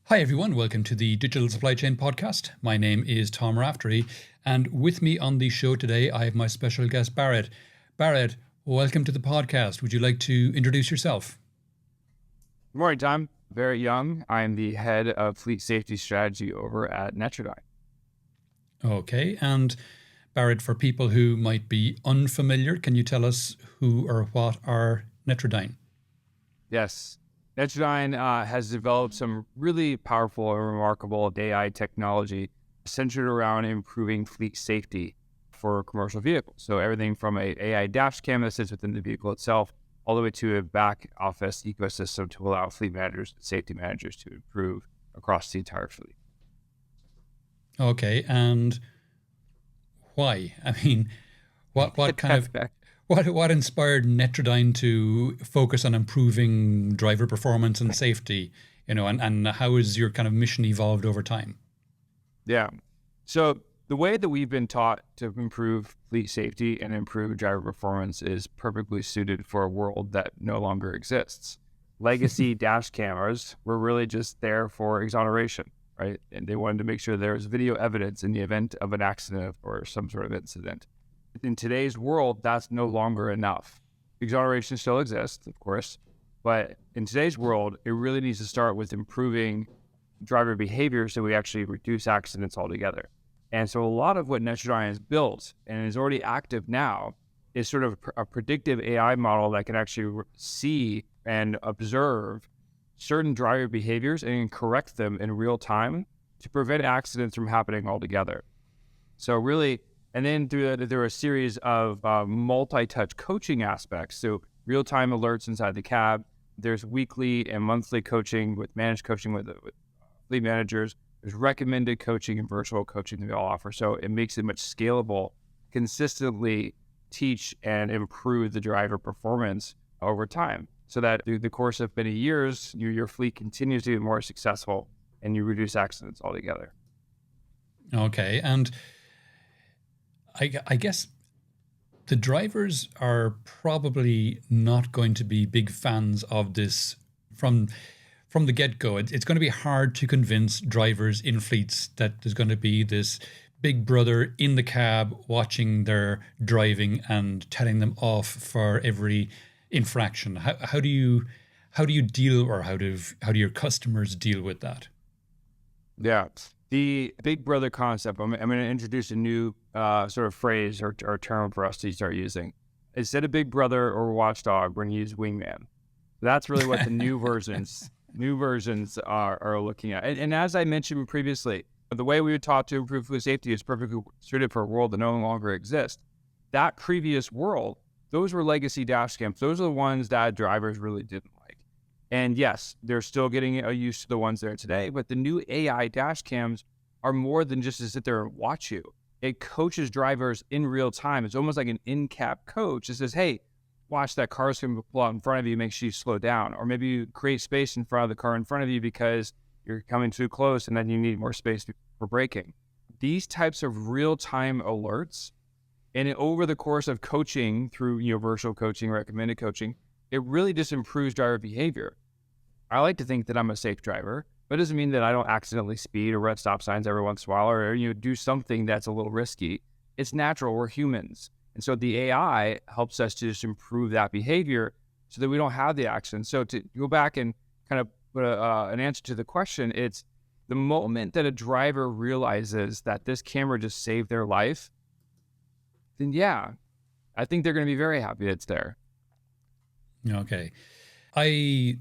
Hi, everyone. Welcome to the Digital Supply Chain Podcast. My name is Tom Raftery, and with me on the show today, I have my special guest, Barrett. Barrett, welcome to the podcast. Would you like to introduce yourself? Good morning, Tom. Barrett Young. I'm the head of fleet safety strategy over at Netradyne. Okay, and Barrett, for people who might be unfamiliar, can you tell us who or what are Netradyne? Yes, Netradyne has developed some really powerful and remarkable AI technology centered around improving fleet safety for commercial vehicles. So everything from a AI dash cam that sits within the vehicle itself, all the way to a back office ecosystem to allow fleet managers and safety managers to improve across the entire fleet. Okay, and why? I mean, what kind of what inspired Netradyne to focus on improving driver performance and safety? And how has your kind of mission evolved over time? Yeah. So the way that we've been taught to improve fleet safety and improve driver performance is perfectly suited for a world that no longer exists. Legacy dash cameras were really just there for exoneration, right? And they wanted to make sure there was video evidence in the event of an accident or some sort of incident. In today's world, that's no longer enough. Exoneration still exists, of course, but in today's world, it really needs to start with improving driver behavior so we actually reduce accidents altogether. And so a lot of what Netradyne has built and is already active now is sort of a predictive AI model that can actually see and observe certain driver behaviors and correct them in real time to prevent accidents from happening altogether. So really, and then through a series of multi-touch coaching aspects. So real-time alerts inside the cab. There's weekly and monthly coaching with managed coaching with fleet managers. There's recommended coaching and virtual coaching that we all offer. So it makes it much scalable, consistently teach and improve the driver performance over time so that through the course of many years, your fleet continues to be more successful and you reduce accidents altogether. Okay, and I guess the drivers are probably not going to be big fans of this from the get-go. It's going to be hard to convince drivers in fleets that there's going to be this big brother in the cab watching their driving and telling them off for every infraction. How do you deal, or how do your customers deal with that? Yeah. The big brother concept, I'm going to introduce a new sort of phrase or term for us to start using. Instead of big brother or watchdog, we're going to use wingman. That's really what the new versions are looking at. And as I mentioned previously, the way we were taught to improve fleet safety is perfectly suited for a world that no longer exists. That previous world, those were legacy dash cams. Those are the ones that drivers really didn't like. And yes, they're still getting used to the ones there today, but the new AI dash cams are more than just to sit there and watch you. It coaches drivers in real time. It's almost like an in-cab coach. It says, hey, watch, that car's going to pull out in front of you, make sure you slow down. Or maybe you create space in front of the car in front of you because you're coming too close and then you need more space for braking. These types of real-time alerts, and over the course of coaching through virtual coaching, recommended coaching, it really just improves driver behavior. I like to think that I'm a safe driver, but it doesn't mean that I don't accidentally speed or red stop signs every once in a while or do something that's a little risky. It's natural. We're humans. And so the AI helps us to just improve that behavior so that we don't have the accident. So to go back and kind of put an answer to the question, it's the moment that a driver realizes that this camera just saved their life, then yeah, I think they're going to be very happy it's there. Okay. I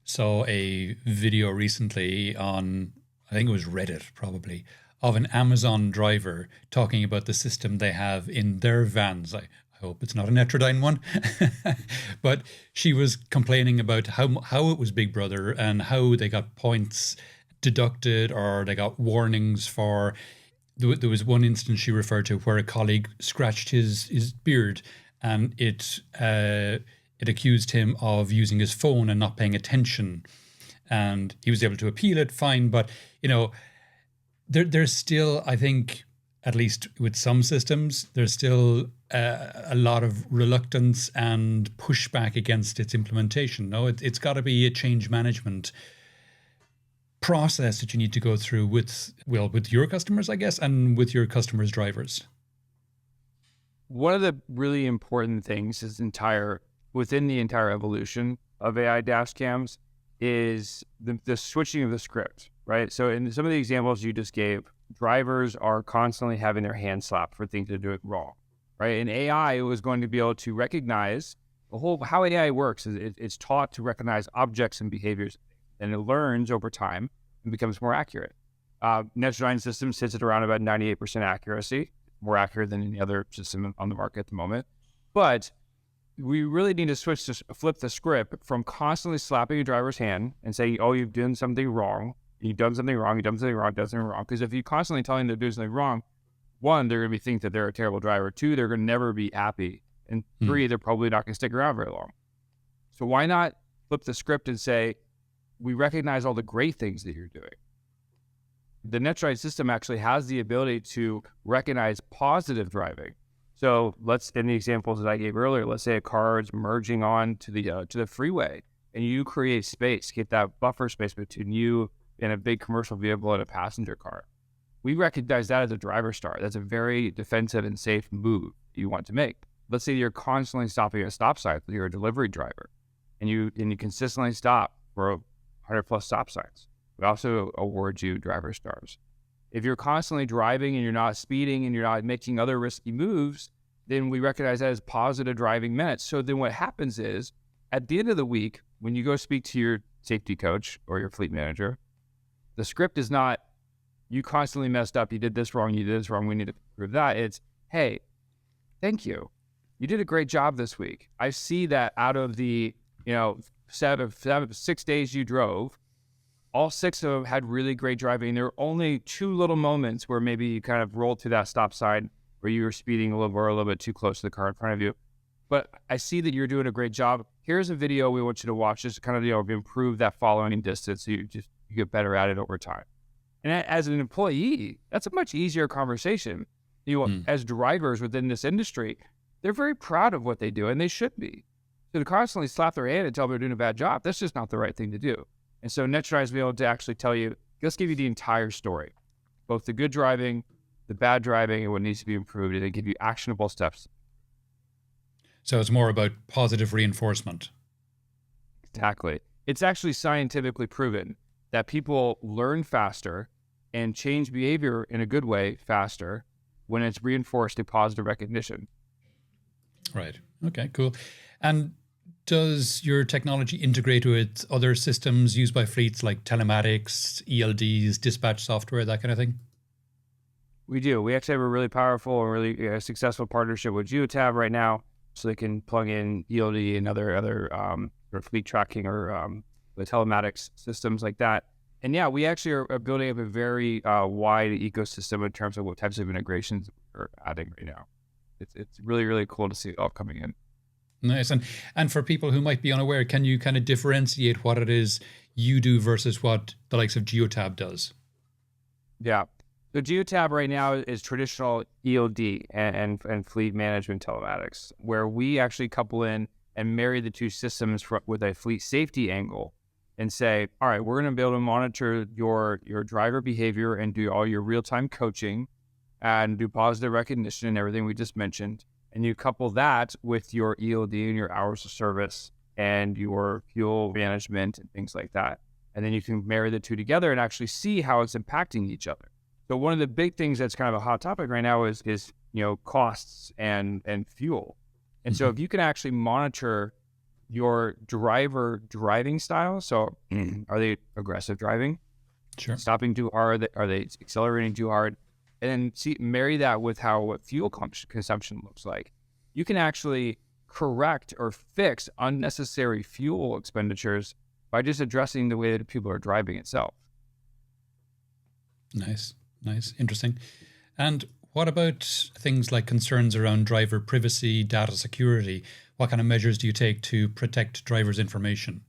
saw a video recently on, I think it was Reddit probably, of an Amazon driver talking about the system they have in their vans. I hope it's not a Netradyne one. But she was complaining about how it was Big Brother and how they got points deducted or they got warnings for. There was one instance she referred to where a colleague scratched his beard and it accused him of using his phone and not paying attention. And he was able to appeal it, fine. But, there's still, I think, at least with some systems, there's still a lot of reluctance and pushback against its implementation. No, it's got to be a change management. process that you need to go through with your customers, I guess, and with your customers' drivers? One of the really important things within the entire evolution of AI dash cams is the switching of the script, right? So in some of the examples you just gave, drivers are constantly having their hand slapped for things they're doing wrong, right? And AI was going to be able to recognize how AI works is it's taught to recognize objects and behaviors, and it learns over time and becomes more accurate. Netradyne system sits at around about 98% accuracy, more accurate than any other system on the market at the moment. But we really need to flip the script from constantly slapping a driver's hand and say, oh, you've done something wrong. You've done something wrong. Because if you constantly tell them they're doing something wrong, one, they're going to think that they're a terrible driver. Two, they're going to never be happy. And three, they're probably not going to stick around very long. So why not flip the script and say, we recognize all the great things that you're doing. The Netradyne system actually has the ability to recognize positive driving. So in the examples that I gave earlier, let's say a car is merging on to the freeway, and you create space, get that buffer space between you and a big commercial vehicle and a passenger car. We recognize that as a driver star. That's a very defensive and safe move you want to make. Let's say you're constantly stopping at a stop sign. You're a delivery driver, and you consistently stop for 100 plus stop signs. We also award you driver stars. If you're constantly driving and you're not speeding and you're not making other risky moves, then we recognize that as positive driving minutes. So then what happens is, at the end of the week, when you go speak to your safety coach or your fleet manager, the script is not, you constantly messed up, you did this wrong, we need to improve that. It's, hey, thank you. You did a great job this week. I see that out of the 6 days you drove, all 6 of them had really great driving. There were only 2 little moments where maybe you kind of rolled to that stop sign where you were speeding a little bit too close to the car in front of you. But I see that you're doing a great job. Here's a video we want you to watch just to kind of improve that following distance so you get better at it over time. And as an employee, that's a much easier conversation. As drivers within this industry, they're very proud of what they do, and they should be. So to constantly slap their hand and tell them they're doing a bad job, that's just not the right thing to do. And so Netradyne is able to actually tell you, let's give you the entire story, both the good driving, the bad driving, and what needs to be improved, and they give you actionable steps. So it's more about positive reinforcement. Exactly. It's actually scientifically proven that people learn faster and change behavior in a good way faster when it's reinforced through positive recognition. Right. Okay, cool. And does your technology integrate with other systems used by fleets like telematics, ELDs, dispatch software, that kind of thing? We do. We actually have a really powerful and really successful partnership with Geotab right now, so they can plug in ELD and other fleet tracking or the telematics systems like that. And yeah, we actually are building up a very wide ecosystem in terms of what types of integrations we're adding right now. It's really, really cool to see it all coming in. Nice. And for people who might be unaware, can you kind of differentiate what it is you do versus what the likes of Geotab does? Yeah. So Geotab right now is traditional ELD and fleet management telematics, where we actually couple in and marry the two systems with a fleet safety angle and say, all right, we're going to be able to monitor your driver behavior and do all your real-time coaching and do positive recognition and everything we just mentioned. And you couple that with your ELD and your hours of service and your fuel management and things like that. And then you can marry the two together and actually see how it's impacting each other. So one of the big things that's kind of a hot topic right now is costs and fuel. And so if you can actually monitor your driver driving style, so are they aggressive driving? Sure. Stopping too hard? Are they accelerating too hard? And then marry that with what fuel consumption looks like. You can actually correct or fix unnecessary fuel expenditures by just addressing the way that people are driving itself. Nice. Interesting. And what about things like concerns around driver privacy, data security? What kind of measures do you take to protect drivers' information?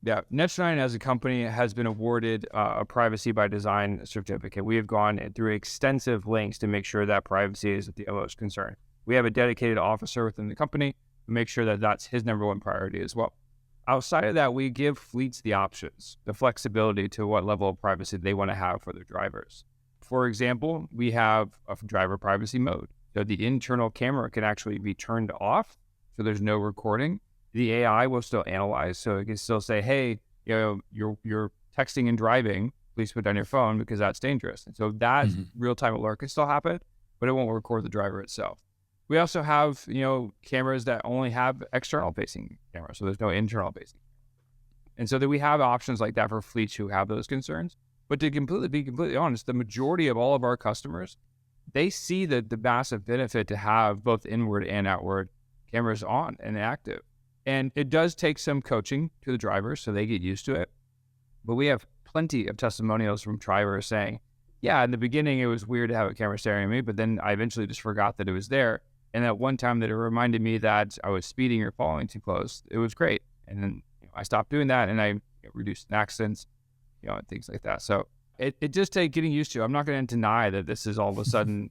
Yeah, Netradyne as a company has been awarded a privacy by design certificate. We have gone through extensive lengths to make sure that privacy is the utmost concern. We have a dedicated officer within the company to make sure that that's his number one priority as well. Outside of that, we give fleets the options, the flexibility to what level of privacy they want to have for their drivers. For example, we have a driver privacy mode. So the internal camera can actually be turned off, so there's no recording. The AI will still analyze, so it can still say, hey, you're texting and driving, please put down your phone because that's dangerous. And so that real-time alert can still happen, but it won't record the driver itself. We also have, cameras that only have external facing cameras, so there's no internal facing. And so that we have options like that for fleets who have those concerns. But to be completely honest, the majority of all of our customers, they see the massive benefit to have both inward and outward cameras on and active. And it does take some coaching to the drivers so they get used to it. But we have plenty of testimonials from drivers saying, yeah, in the beginning, it was weird to have a camera staring at me, but then I eventually just forgot that it was there. And at one time that it reminded me that I was speeding or following too close, it was great. And then I stopped doing that and I reduced accidents, and things like that. So it just takes getting used to. I'm not going to deny that this is all of a sudden,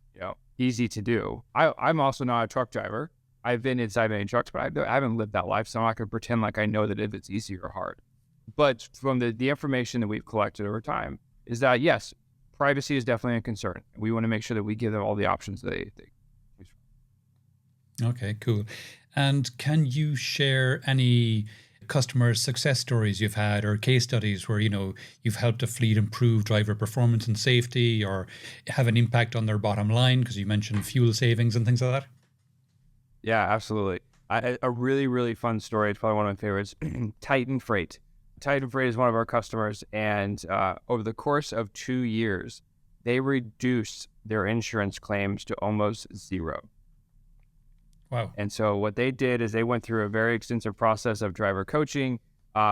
easy to do. I'm also not a truck driver. I've been inside many trucks, but I haven't lived that life. So I'm not going to pretend like I know that if it's easy or hard. But from the information that we've collected over time is that, yes, privacy is definitely a concern. We want to make sure that we give them all the options that they Okay, cool. And can you share any customer success stories you've had or case studies where, you've helped a fleet improve driver performance and safety or have an impact on their bottom line? Because you mentioned fuel savings and things like that. Yeah, absolutely. A really, really fun story. It's probably one of my favorites. Titan Freight. Titan Freight is one of our customers. And over the course of 2 years, they reduced their insurance claims to almost zero. Wow. And so what they did is they went through a very extensive process of driver coaching,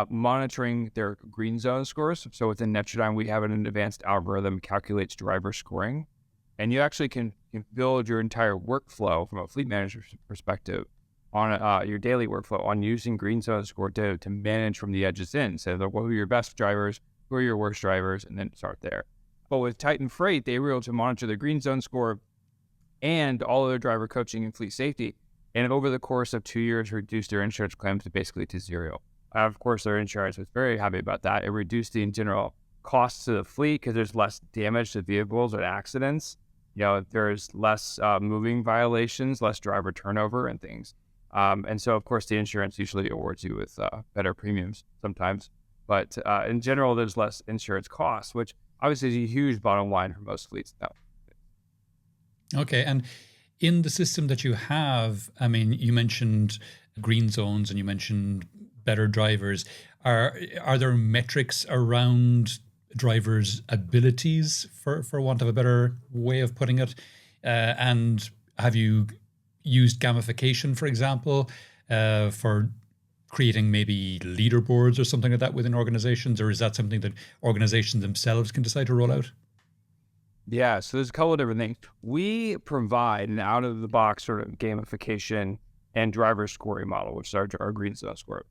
monitoring their green zone scores. So within Netradyne, we have an advanced algorithm that calculates driver scoring. And you actually can build your entire workflow from a fleet manager's perspective on your daily workflow on using green zone score to manage from the edges in. So who are your best drivers, who are your worst drivers, and then start there. But with Titan Freight, they were able to monitor the green zone score and all of their driver coaching and fleet safety. And over the course of 2 years, reduced their insurance claims to basically to zero. Of course, their insurance was very happy about that. It reduced the in general costs to the fleet because there's less damage to vehicles or accidents. There's less moving violations, less driver turnover and things. And so, of course, the insurance usually awards you with better premiums sometimes. But in general, there's less insurance costs, which obviously is a huge bottom line for most fleets now. Okay. And in the system that you have, you mentioned green zones and you mentioned better drivers. Are there metrics around drivers' abilities, for want of a better way of putting it? And have you used gamification, for example, for creating maybe leaderboards or something like that within organizations? Or is that something that organizations themselves can decide to roll out? Yeah, so there's a couple of different things. We provide an out-of-the-box sort of gamification and driver scoring model, which is our green zone score.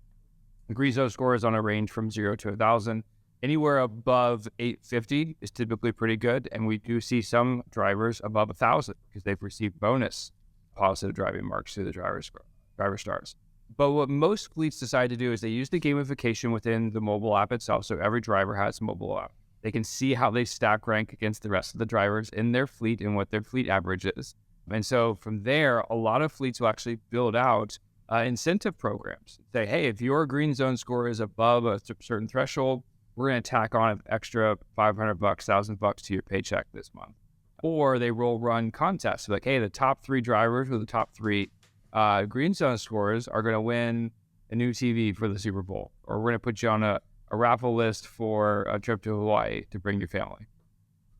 The green zone score is on a range from 0 to 1,000. Anywhere above 850 is typically pretty good, and we do see some drivers above 1,000 because they've received bonus positive driving marks through the driver stars. But what most fleets decide to do is they use the gamification within the mobile app itself, so every driver has a mobile app. They can see how they stack rank against the rest of the drivers in their fleet and what their fleet average is. And so from there, a lot of fleets will actually build out incentive programs. Say, hey, if your green zone score is above a certain threshold, we're going to tack on an extra $500, $1,000 to your paycheck this month. Or they will run contests. Like, hey, the top 3 drivers with the top 3 green zone scores are going to win a new TV for the Super Bowl. Or we're going to put you on a raffle list for a trip to Hawaii to bring your family.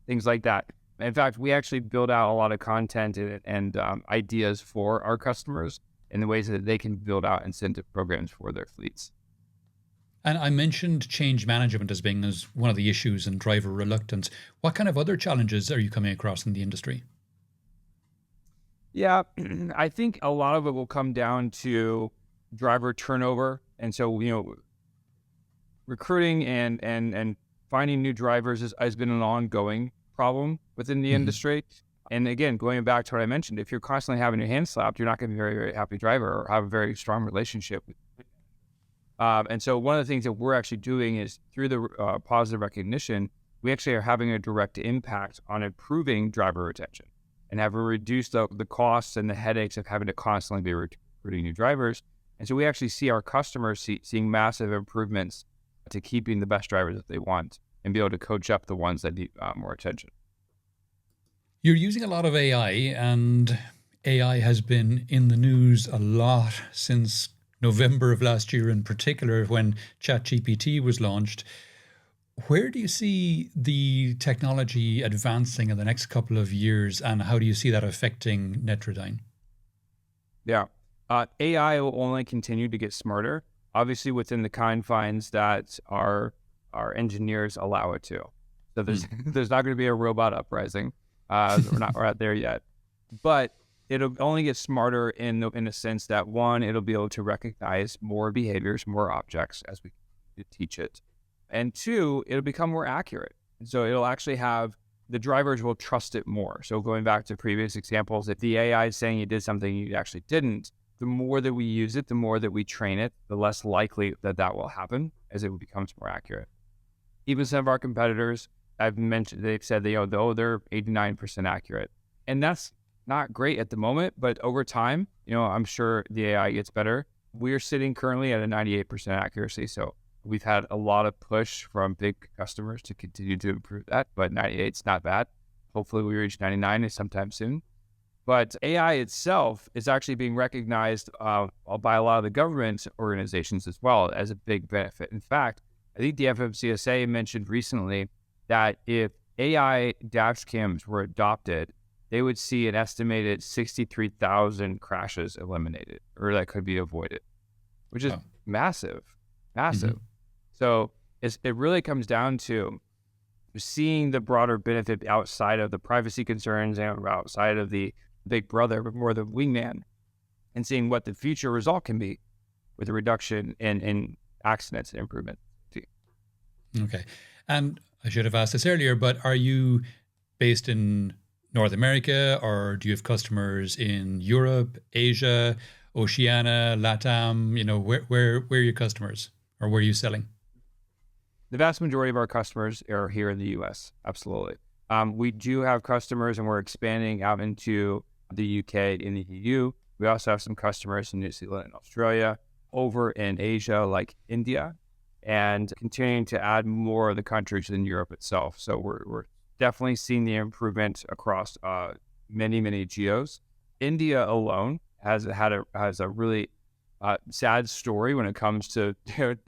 Things like that. In fact, we actually build out a lot of content and ideas for our customers in the ways that they can build out incentive programs for their fleets. And I mentioned change management as being one of the issues and driver reluctance. What kind of other challenges are you coming across in the industry? Yeah, I think a lot of it will come down to driver turnover. And so, recruiting and finding new drivers has been an ongoing problem within the industry. And again, going back to what I mentioned, if you're constantly having your hand slapped, you're not going to be a very, very happy driver or have a very strong relationship with. And so one of the things that we're actually doing is through the positive recognition, we actually are having a direct impact on improving driver retention and having reduced the costs and the headaches of having to constantly be recruiting new drivers. And so we actually see our customers seeing massive improvements to keeping the best drivers that they want and be able to coach up the ones that need more attention. You're using a lot of AI, and AI has been in the news a lot since November of last year, in particular when ChatGPT was launched. Where do you see the technology advancing in the next couple of years, and how do you see that affecting Netradyne? Yeah. AI will only continue to get smarter, obviously within the confines that our engineers allow it to. So there's not going to be a robot uprising. We're not there yet. But it'll only get smarter in the sense that, one, it'll be able to recognize more behaviors, more objects as we teach it. And two, it'll become more accurate. So it'll actually the drivers will trust it more. So going back to previous examples, if the AI is saying you did something you actually didn't, the more that we use it, the more that we train it, the less likely that will happen as it becomes more accurate. Even some of our competitors, I've mentioned, they've said they're 89% accurate. And that's not great at the moment, but over time, I'm sure the AI gets better. We're sitting currently at a 98% accuracy. So we've had a lot of push from big customers to continue to improve that, but 98 is not bad. Hopefully we reach 99 sometime soon. But AI itself is actually being recognized by a lot of the government organizations as well as a big benefit. In fact, I think the FMCSA mentioned recently that if AI dash cams were adopted, they would see an estimated 63,000 crashes eliminated, or that could be avoided, which is massive. Mm-hmm. So it really comes down to seeing the broader benefit outside of the privacy concerns and outside of the big brother, but more the wingman, and seeing what the future result can be with a reduction in accidents and improvement. Okay. And I should have asked this earlier, but are you based in North America, or do you have customers in Europe, Asia, Oceania, LATAM? Where are your customers, or where are you selling? The vast majority of our customers are here in the U.S. Absolutely. We do have customers, and we're expanding out into the UK and the EU. We also have some customers in New Zealand and Australia, over in Asia like India, and continuing to add more of the countries in Europe itself. So we're definitely seeing the improvement across many geos. India alone has a really sad story when it comes to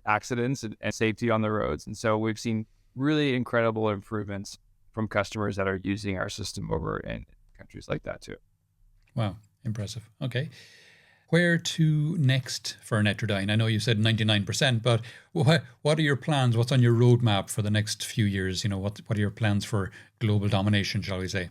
accidents and safety on the roads. And so we've seen really incredible improvements from customers that are using our system over in countries like that too. Wow, impressive. Okay. Where to next for Netradyne? I know you said 99%, but what are your plans? What's on your roadmap for the next few years? What are your plans for global domination, shall we say?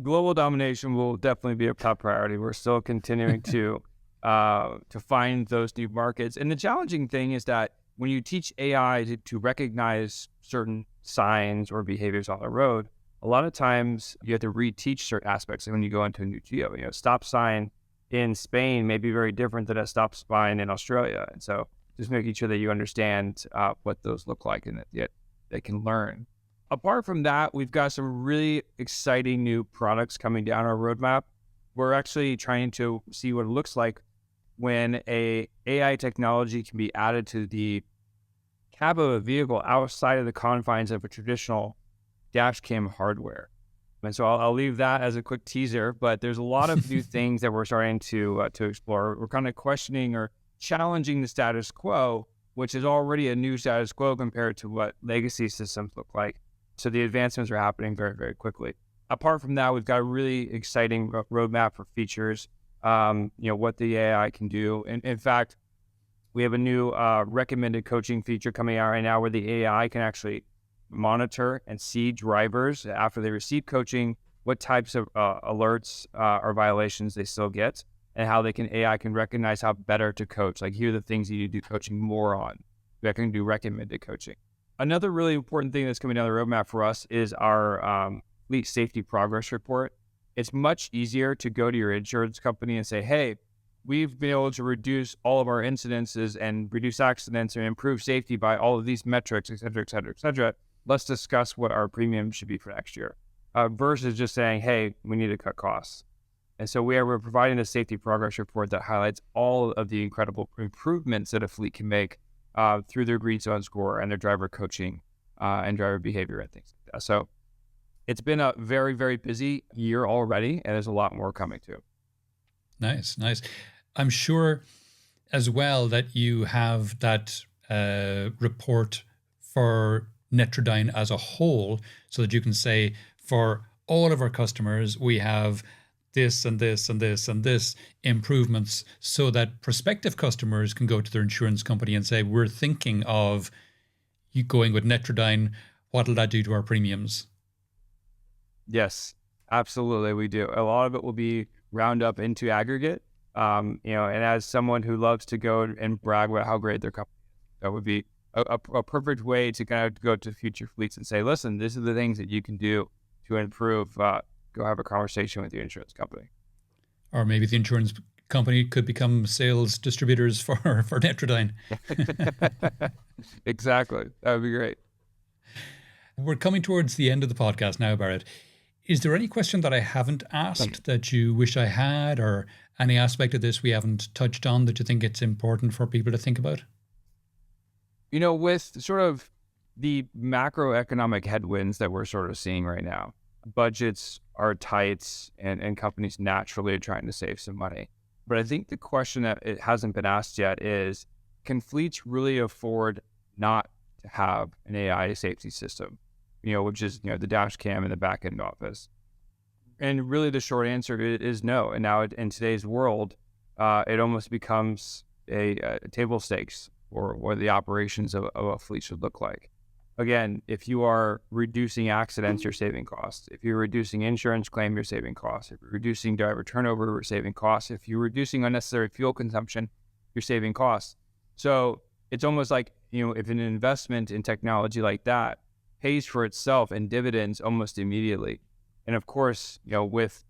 Global domination will definitely be a top priority. We're still continuing to find those new markets. And the challenging thing is that when you teach AI to recognize certain signs or behaviors on the road, a lot of times you have to reteach certain aspects. And when you go into a new geo, stop sign in Spain may be very different than a stop sign in Australia. And so just making sure that you understand what those look like and that they can learn. Apart from that, we've got some really exciting new products coming down our roadmap. We're actually trying to see what it looks like when a AI technology can be added to the cab of a vehicle outside of the confines of a traditional dash cam hardware. And so I'll leave that as a quick teaser, but there's a lot of new things that we're starting to explore. We're kind of questioning or challenging the status quo, which is already a new status quo compared to what legacy systems look like. So the advancements are happening very, very quickly. Apart from that, we've got a really exciting roadmap for features, what the AI can do. And in fact, we have a new recommended coaching feature coming out right now where the AI can actually monitor and see drivers after they receive coaching, what types of alerts or violations they still get, and how AI can recognize how better to coach. Like, here are the things you need to do coaching more on. That can do recommended coaching. Another really important thing that's coming down the roadmap for us is our fleet safety progress report. It's much easier to go to your insurance company and say, hey, we've been able to reduce all of our incidences and reduce accidents and improve safety by all of these metrics, et cetera, et cetera, et cetera. Let's discuss what our premium should be for next year, versus just saying, hey, we need to cut costs. And so we're providing a safety progress report that highlights all of the incredible improvements that a fleet can make through their green zone score and their driver coaching and driver behavior and things like that. So it's been a very, very busy year already, and there's a lot more coming too. Nice. I'm sure as well that you have that report for Netradyne as a whole, so that you can say, for all of our customers, we have this and this and this and this improvements, so that prospective customers can go to their insurance company and say, we're thinking of you going with Netradyne. What'll that do to our premiums? Yes, absolutely. We do. A lot of it will be round up into aggregate. And as someone who loves to go and brag about how great their company is, that would be a perfect way to kind of go to future fleets and say, listen, these are the things that you can do to improve. Go have a conversation with your insurance company. Or maybe the insurance company could become sales distributors for Netradyne. Exactly. That would be great. We're coming towards the end of the podcast now, Barrett. Is there any question that I haven't asked that you wish I had, or any aspect of this we haven't touched on that you think it's important for people to think about? With sort of the macroeconomic headwinds that we're sort of seeing right now, budgets are tight and companies naturally are trying to save some money. But I think the question that it hasn't been asked yet is, can fleets really afford not to have an AI safety system, which is, the dash cam in the back end office? And really the short answer is no. And now in today's world, it almost becomes a table stakes or what the operations of a fleet should look like. Again, if you are reducing accidents, you're saving costs. If you're reducing insurance claim, you're saving costs. If you're reducing driver turnover, you're saving costs. If you're reducing unnecessary fuel consumption, you're saving costs. So it's almost like, if an investment in technology like that pays for itself and dividends almost immediately. And of course, with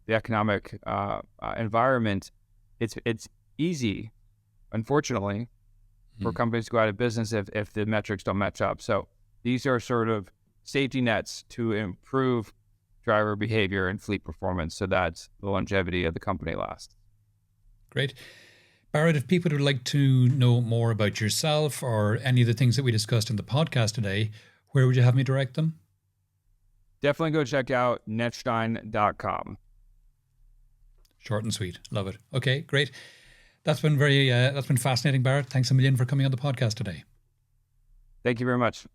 the economic environment, it's easy, unfortunately, for companies to go out of business if the metrics don't match up. So these are sort of safety nets to improve driver behavior and fleet performance so that the longevity of the company lasts. Great. Barrett, if people would like to know more about yourself or any of the things that we discussed in the podcast today, where would you have me direct them? Definitely go check out Netradyne.com. Short and sweet. Love it. Okay, great. That's been fascinating, Barrett. Thanks a million for coming on the podcast today. Thank you very much.